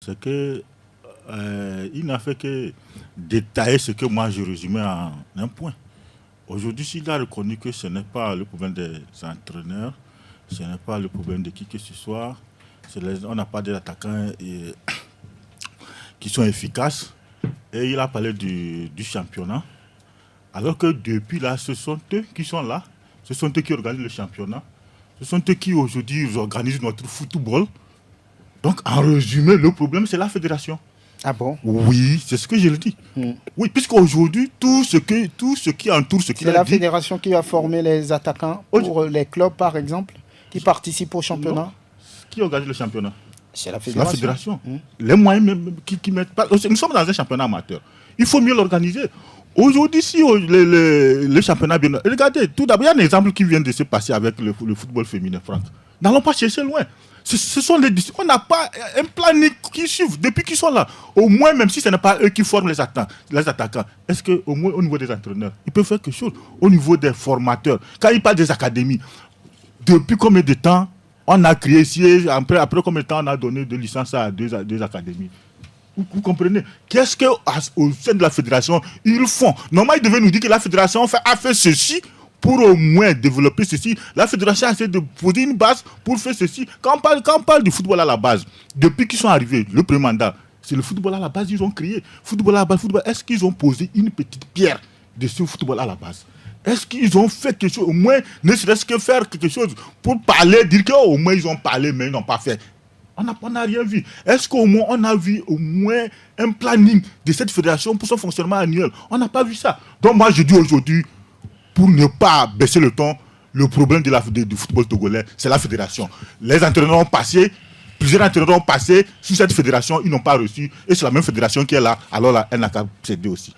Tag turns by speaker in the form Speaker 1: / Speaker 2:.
Speaker 1: c'est que il n'a fait que détailler ce que moi je résumais en un point. Aujourd'hui, s'il a reconnu que ce n'est pas le problème des entraîneurs, ce n'est pas le problème de qui que ce soit, on n'a pas des attaquants qui sont efficaces, et il a parlé du championnat, alors que depuis là, ce sont eux qui sont là, ce sont eux qui organisent le championnat, ce sont eux qui aujourd'hui organisent notre football. Donc, en résumé, le problème, c'est la fédération.
Speaker 2: Ah bon?
Speaker 1: Oui, c'est ce que je le dis. Oui, puisqu'aujourd'hui, tout ce qui entoure ce qu'il a dit...
Speaker 2: C'est la fédération qui a formé les attaquants pour les clubs, par exemple, qui participent au championnat?
Speaker 1: Non. Qui organise le championnat?
Speaker 2: C'est la fédération.
Speaker 1: Les moyens même qui mettent pas... Nous sommes dans un championnat amateur. Il faut mieux l'organiser. Aujourd'hui, si le championnat... Regardez, tout d'abord, il y a un exemple qui vient de se passer avec le football féminin, Franck. N'allons pas chercher loin. Ce sont on n'a pas un planning qui suit depuis qu'ils sont là. Au moins, même si ce n'est pas eux qui forment les attaquants, est-ce qu'au moins au niveau des entraîneurs, ils peuvent faire quelque chose? Au niveau des formateurs, quand ils parlent des académies, depuis combien de temps on a créé ici, après combien de temps on a donné de licences à deux académies? Vous comprenez? Qu'est-ce qu'au sein de la fédération, ils font? Normalement, ils devaient nous dire que la fédération a fait ceci pour au moins développer ceci. La fédération a essayé de poser une base pour faire ceci. Quand on parle du football à la base, depuis qu'ils sont arrivés, le premier mandat, c'est le football à la base qu'ils ont créé. Football à la base, est-ce qu'ils ont posé une petite pierre de ce football à la base? Est-ce qu'ils ont fait quelque chose, au moins, ne serait-ce que faire quelque chose pour parler, dire qu'au moins ils ont parlé, mais ils n'ont pas fait? On n'a rien vu. Est-ce qu'au moins on a vu au moins un planning de cette fédération pour son fonctionnement annuel? On n'a pas vu ça. Donc moi je dis aujourd'hui, pour ne pas baisser le ton, le problème du football togolais, c'est la fédération. Les entraîneurs ont passé, plusieurs entraîneurs ont passé, sous cette fédération, ils n'ont pas reçu, et c'est la même fédération qui est là, alors là, elle n'a qu'à céder aussi.